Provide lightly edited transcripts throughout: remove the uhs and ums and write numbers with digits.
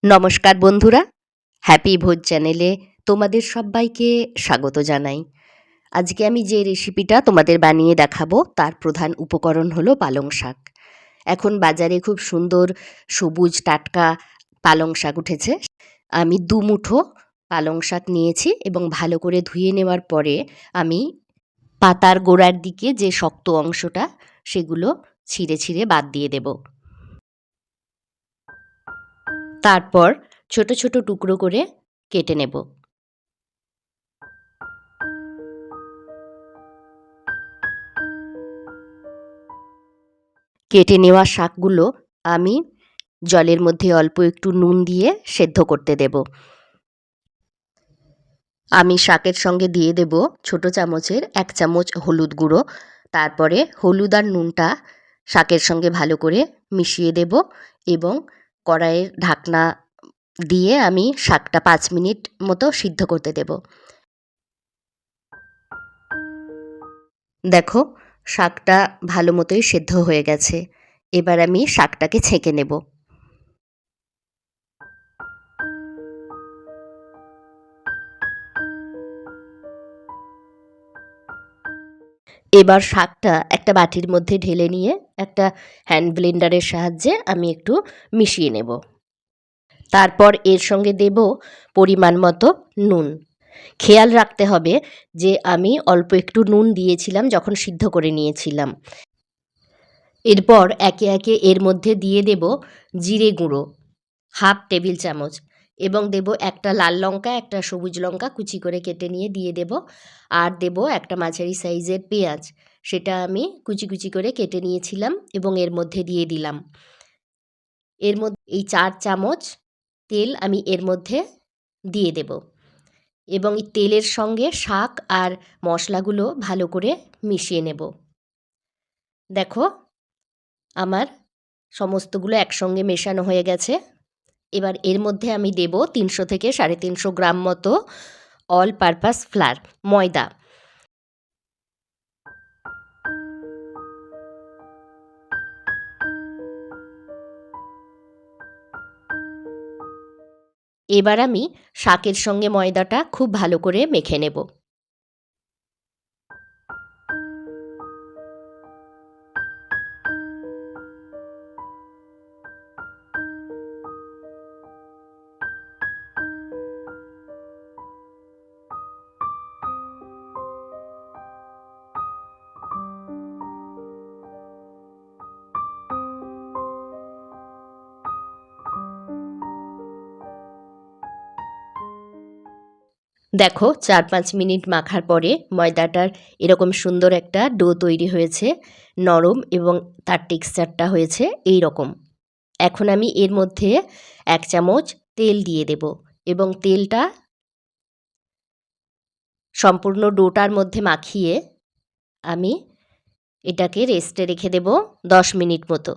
নমস্কার বন্ধুরা, হ্যাপি ভোজ চ্যানেলে তোমাদের সব্বাইকে স্বাগত জানাই। আজকে আমি যে রেসিপিটা তোমাদের বানিয়ে দেখাবো তার প্রধান উপকরণ হলো পালং শাক। এখন বাজারে খুব সুন্দর সবুজ টাটকা পালং শাক উঠেছে। আমি ২ মুঠো পালং শাক নিয়েছি এবং ভালো করে ধুয়ে নেওয়ার পরে আমি পাতার গোড়ার দিকে যে শক্ত অংশটা সেগুলো ছিঁড়ে ছিঁড়ে বাদ দিয়ে দেব। তারপর ছোট ছোট টুকরো করে কেটে নেব। কেটে নেওয়া শাকগুলো আমি জলের মধ্যে অল্প একটু নুন দিয়ে সেদ্ধ করতে দেব। আমি শাকের সঙ্গে দিয়ে দেব ছোট চামচের ১ চামচ হলুদ গুঁড়ো। তারপরে হলুদ আর নুনটা শাকের সঙ্গে ভালো করে মিশিয়ে দেব এবং কড়াইয়ের ঢাকনা দিয়ে আমি শাকটা ৫ মিনিট মতো সিদ্ধ করতে দেব। দেখো, শাকটা ভালো মতোই সেদ্ধ হয়ে গেছে। এবার আমি শাকটাকে ছেঁকে নেব। এবার শাকটা একটা বাটির মধ্যে ঢেলে নিয়ে একটা হ্যান্ড ব্লেন্ডারের সাহায্যে আমি একটু মিশিয়ে নেব। তারপর এর সঙ্গে দেব পরিমাণ মতো নুন। খেয়াল রাখতে হবে যে আমি অল্প একটু নুন দিয়েছিলাম যখন সিদ্ধ করে নিয়েছিলাম। এরপর একে একে এর মধ্যে দিয়ে দেব জিরে গুঁড়ো ১/২ টেবিল চামচ এবং দেব একটা লাল লঙ্কা, একটা সবুজ লঙ্কা কুচি করে কেটে নিয়ে দিয়ে দেব। আর দেব একটা মাঝারি সাইজের পেঁয়াজ, সেটা আমি কুচি কুচি করে কেটে নিয়েছিলাম এবং এর মধ্যে দিয়ে দিলাম। এর মধ্যে এই ৪ চামচ তেল আমি এর মধ্যে দিয়ে দেব এবং এই তেলের সঙ্গে শাক আর মশলাগুলো ভালো করে মিশিয়ে নেব। দেখো, আমার সমস্তগুলো একসঙ্গে মেশানো হয়ে গেছে। এবার এর মধ্যে আমি দেব ৩০০ থেকে ৩৫০ গ্রাম মতো অল পারপাস ফ্লার, ময়দা। এবার আমি শাকের সঙ্গে ময়দাটা খুব ভালো করে মেখে নেব। দেখো, ৪-৫ মিনিট মাখার পরে ময়দাটার এরকম সুন্দর একটা ডো তৈরি হয়েছে, নরম এবং তার টেক্সচারটা হয়েছে এই রকম। এখন আমি এর মধ্যে ১ চামচ তেল দিয়ে দেব এবং তেলটা সম্পূর্ণ ডোটার মধ্যে মাখিয়ে আমি এটাকে রেস্টে রেখে দেব ১০ মিনিট মতো।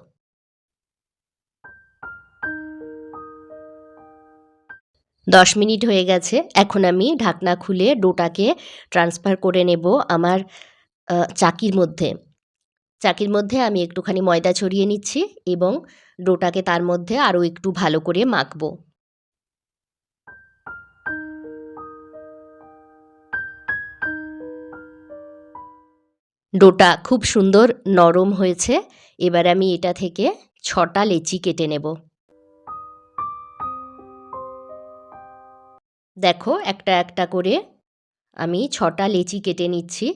১০ মিনিট হয়ে গেছে। এখন আমি ঢাকনা খুলে ডোটাকে ট্রান্সফার করে নেব আমার চাকির মধ্যে। চাকির মধ্যে আমি একটুখানি ময়দা ছড়িয়ে নিচ্ছি এবং ডোটাকে তার মধ্যে আরও একটু ভালো করে মাখবো। ডোটা খুব সুন্দর নরম হয়েছে। এবার আমি এটা থেকে ৬টা লেচি কেটে নেব। দেখো, একটা একটা করে আমি ৬টা লেচি কেটে নিচ্ছি।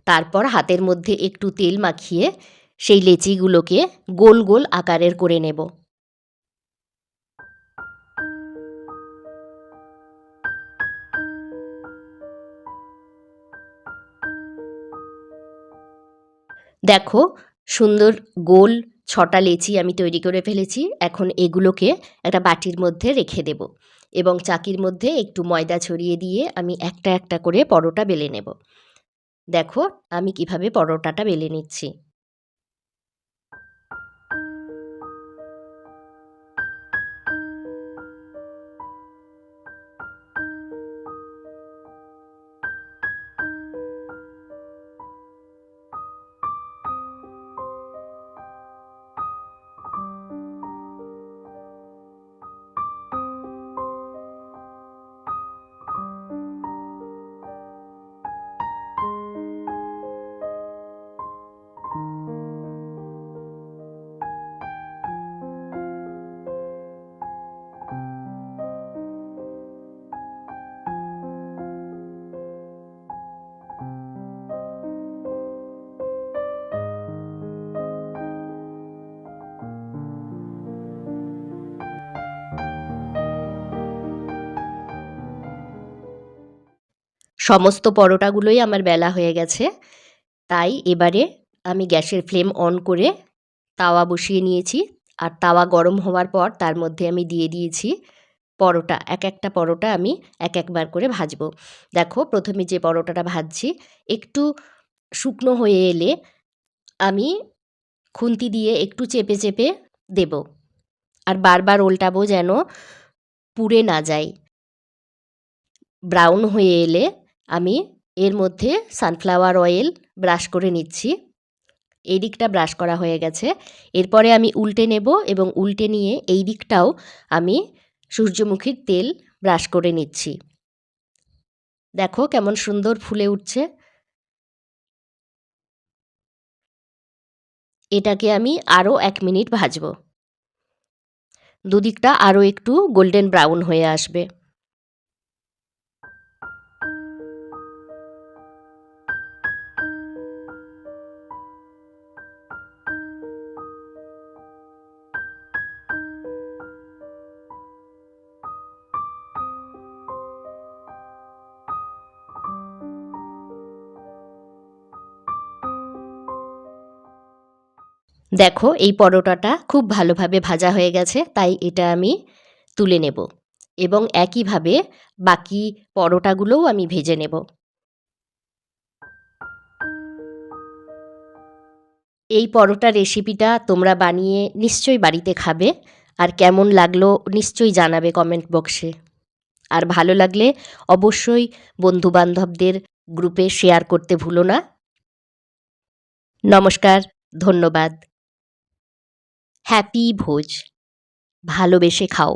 তারপর হাতের মধ্যে একটু তেল মাখিয়ে সেই লেচিগুলোকে গোল গোল আকারের করে নেব। দেখো, সুন্দর গোল ৬টা লেচি আমি তৈরি করে ফেলেছি। এখন এগুলোকে একটা বাটির মধ্যে রেখে দেব এবং চাকির মধ্যে একটু ময়দা ছড়িয়ে দিয়ে আমি একটা একটা করে পরোটা বেলে নেব। দেখো, আমি কিভাবে পরোটাটা বেলে নিচ্ছি। সমস্ত পরোটাগুলোই আমার বেলা হয়ে গেছে। তাই এবারে আমি গ্যাসের ফ্লেম অন করে তাওয়া বসিয়ে নিয়েছি। আর তাওয়া গরম হওয়ার পর তার মধ্যে আমি দিয়ে দিয়েছি পরোটা। একটা পরোটা আমি একবার করে ভাজবো। দেখো প্রথমে যে পরোটাটা ভাজছি একটু শুকনো হয়ে এলে আমি খুন্তি দিয়ে একটু চেপে চেপে দেব। আর বারবার ওল্টাবো যেন পুড়ে না যায়। ব্রাউন হয়ে এলে আমি এর মধ্যে সানফ্লাওয়ার অয়েল ব্রাশ করে নিচ্ছি। এই দিকটা ব্রাশ করা হয়ে গেছে। এরপরে আমি উল্টে নেব এবং উল্টে নিয়ে এই দিকটাও আমি সূর্যমুখীর তেল ব্রাশ করে নিচ্ছি। দেখো কেমন সুন্দর ফুলে উঠছে। এটাকে আমি আরও 1 মিনিট ভাজবো। দুদিকটা আরও একটু গোল্ডেন ব্রাউন হয়ে আসবে। দেখো এই পরোটাটা খুব ভালোভাবে ভাজা হয়ে গেছে, তাই এটা আমি তুলে নেব এবং একইভাবে বাকি পরোটাগুলোও আমি ভেজে নেব। এই পরোটা রেসিপিটা তোমরা বানিয়ে নিশ্চয়ই বাড়িতে খাবে আর কেমন লাগলো নিশ্চয়ই জানাবে কমেন্ট বক্সে। আর ভালো লাগলে অবশ্যই বন্ধুবান্ধবদের গ্রুপে শেয়ার করতে ভুলো না। নমস্কার, ধন্যবাদ। হ্যাপি ভোজ। ভালোবেসে খাও।